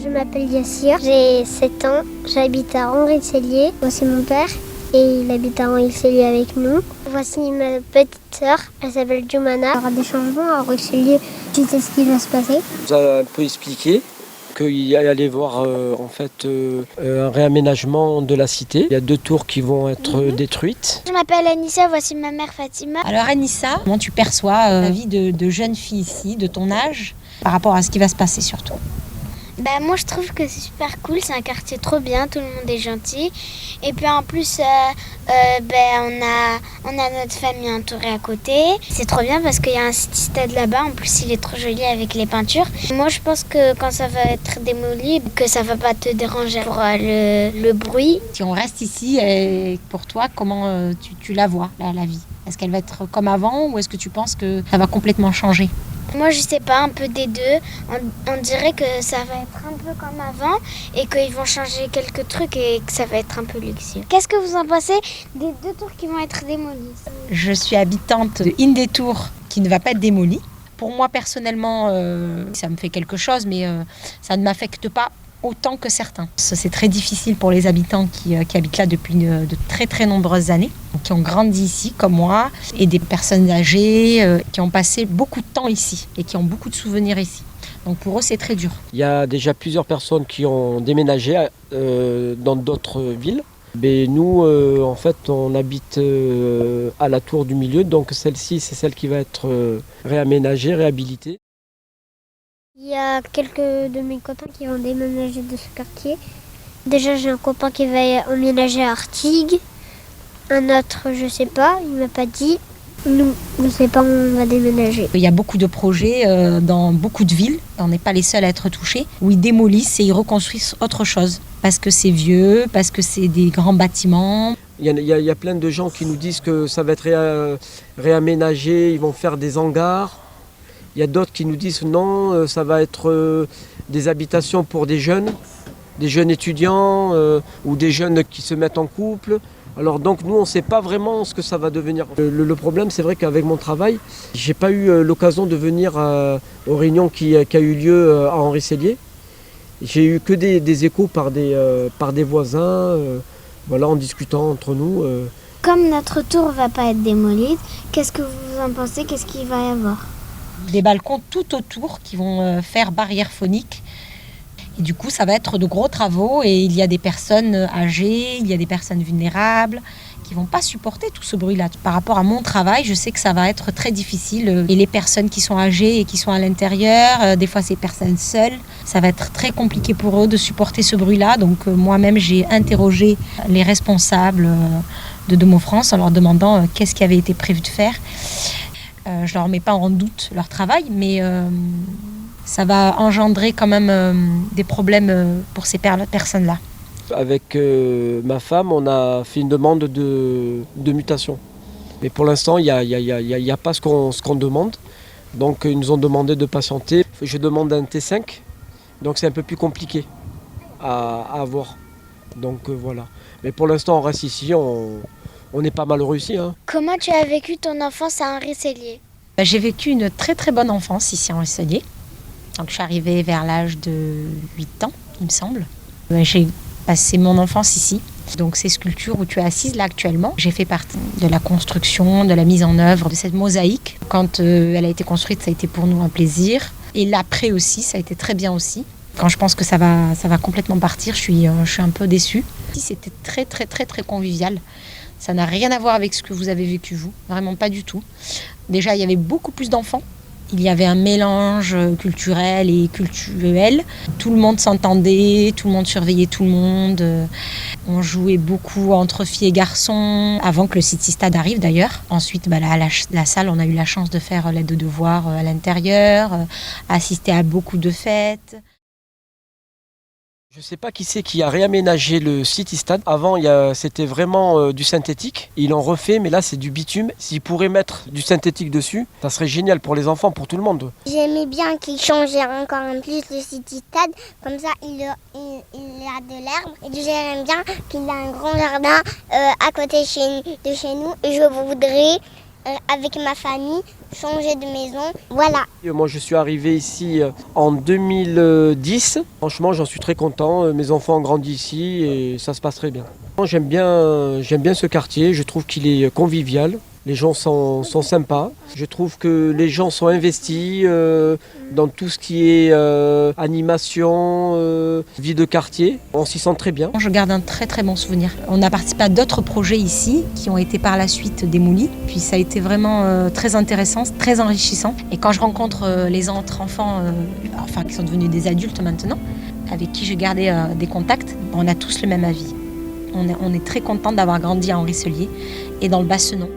Je m'appelle Yassir, j'ai 7 ans, j'habite à Henri-Sellier. Voici mon père et il habite à Henri-Sellier avec nous. Voici ma petite sœur, elle s'appelle Jumana. Il y aura des changements à Henri-Sellier, tu sais ce qui va se passer. On nous a un peu expliqué qu'il allait voir un réaménagement de la cité. Il y a 2 tours qui vont être détruites. Je m'appelle Anissa, voici ma mère Fatima. Alors Anissa, comment tu perçois la vie de jeune fille ici, de ton âge, par rapport à ce qui va se passer surtout? Moi je trouve que c'est super cool, c'est un quartier trop bien, tout le monde est gentil. Et puis en plus, on a notre famille entourée à côté. C'est trop bien parce qu'il y a un city stade là-bas, en plus il est trop joli avec les peintures. Moi je pense que quand ça va être démoli, que ça va pas te déranger pour le bruit. Si on reste ici, pour toi, comment tu la vois, la vie? Est-ce qu'elle va être comme avant ou est-ce que tu penses que ça va complètement changer? Moi je sais pas, un peu des deux. On dirait que ça va être un peu comme avant et qu'ils vont changer quelques trucs et que ça va être un peu luxueux. Qu'est-ce que vous en pensez des 2 tours qui vont être démolies? Je suis habitante d'une des tours qui ne va pas être démolie. Pour moi personnellement, ça me fait quelque chose, mais ça ne m'affecte pas autant que certains. C'est très difficile pour les habitants qui habitent là depuis de très très nombreuses années, qui ont grandi ici comme moi, et des personnes âgées qui ont passé beaucoup de temps ici et qui ont beaucoup de souvenirs ici. Donc pour eux c'est très dur. Il y a déjà plusieurs personnes qui ont déménagé dans d'autres villes. Mais nous, en fait, on habite à la tour du milieu, donc celle-ci, c'est celle qui va être réaménagée, réhabilitée. Il y a quelques de mes copains qui vont déménager de ce quartier. Déjà, j'ai un copain qui va emménager à Artigues. Un autre, je sais pas, il m'a pas dit. Nous, je ne sais pas où on va déménager. Il y a beaucoup de projets dans beaucoup de villes, on n'est pas les seuls à être touchés, où ils démolissent et ils reconstruisent autre chose. Parce que c'est vieux, parce que c'est des grands bâtiments. Il y a plein de gens qui nous disent que ça va être réaménagé, ils vont faire des hangars. Il y a d'autres qui nous disent non, ça va être des habitations pour des jeunes étudiants ou des jeunes qui se mettent en couple. Alors donc nous on ne sait pas vraiment ce que ça va devenir. Le problème c'est vrai qu'avec mon travail, j'ai pas eu l'occasion de venir aux réunions qui a eu lieu à Henri-Sellier. J'ai eu que des échos par des voisins, en discutant entre nous. Comme notre tour va pas être démolie, qu'est-ce que vous en pensez? Qu'est-ce qu'il va y avoir? Des balcons tout autour qui vont faire barrière phonique. Et du coup, ça va être de gros travaux et il y a des personnes âgées, il y a des personnes vulnérables qui ne vont pas supporter tout ce bruit-là. Par rapport à mon travail, je sais que ça va être très difficile. Et les personnes qui sont âgées et qui sont à l'intérieur, des fois ces personnes seules, ça va être très compliqué pour eux de supporter ce bruit-là. Donc moi-même, j'ai interrogé les responsables de Domo France en leur demandant qu'est-ce qui avait été prévu de faire. Je ne leur mets pas en doute leur travail, mais ça va engendrer quand même des problèmes pour ces personnes-là. Avec ma femme, on a fait une demande de mutation. Mais pour l'instant, il n'y a pas ce qu'on demande. Donc ils nous ont demandé de patienter. Je demande un T5, donc c'est un peu plus compliqué à avoir. Donc voilà. Mais pour l'instant, on reste ici. On n'est pas malheureux ici. Comment tu as vécu ton enfance à Henri-Sellier? J'ai vécu une très très bonne enfance ici à Henri-Sellier. Donc je suis arrivée vers l'âge de 8 ans, il me semble. J'ai passé mon enfance ici. Donc ces sculptures où tu es assise là actuellement, j'ai fait partie de la construction, de la mise en œuvre de cette mosaïque. Quand elle a été construite, ça a été pour nous un plaisir. Et l'après aussi, ça a été très bien aussi. Quand je pense que ça va complètement partir, je suis un peu déçue. C'était très très très très convivial. Ça n'a rien à voir avec ce que vous avez vécu vous, vraiment pas du tout. Déjà, il y avait beaucoup plus d'enfants. Il y avait un mélange culturel et cultuel. Tout le monde s'entendait, tout le monde surveillait tout le monde. On jouait beaucoup entre filles et garçons, avant que le City Stade arrive d'ailleurs. Ensuite, la salle, on a eu la chance de faire l'aide de devoirs à l'intérieur, assister à beaucoup de fêtes. Je ne sais pas qui c'est qui a réaménagé le City Stade. Avant, c'était vraiment du synthétique. Ils l'ont refait, mais là, c'est du bitume. S'ils pourraient mettre du synthétique dessus, ça serait génial pour les enfants, pour tout le monde. J'aimais bien qu'ils changent encore un plus le City Stade. Comme ça, il a de l'herbe. Et j'aime bien qu'il a un grand jardin à côté de chez nous. Et je voudrais avec ma famille, changer de maison. Voilà. Moi, je suis arrivé ici en 2010. Franchement, j'en suis très content. Mes enfants ont grandi ici et ça se passe très bien. J'aime bien ce quartier. Je trouve qu'il est convivial. Les gens sont sympas. Je trouve que les gens sont investis dans tout ce qui est animation, vie de quartier. On s'y sent très bien. Je garde un très très bon souvenir. On a participé à d'autres projets ici qui ont été par la suite démolis. Puis ça a été vraiment très intéressant, très enrichissant. Et quand je rencontre les autres enfants, qui sont devenus des adultes maintenant, avec qui j'ai gardé des contacts, on a tous le même avis. On est très content d'avoir grandi à Henri-Sellier et dans le Bassenon.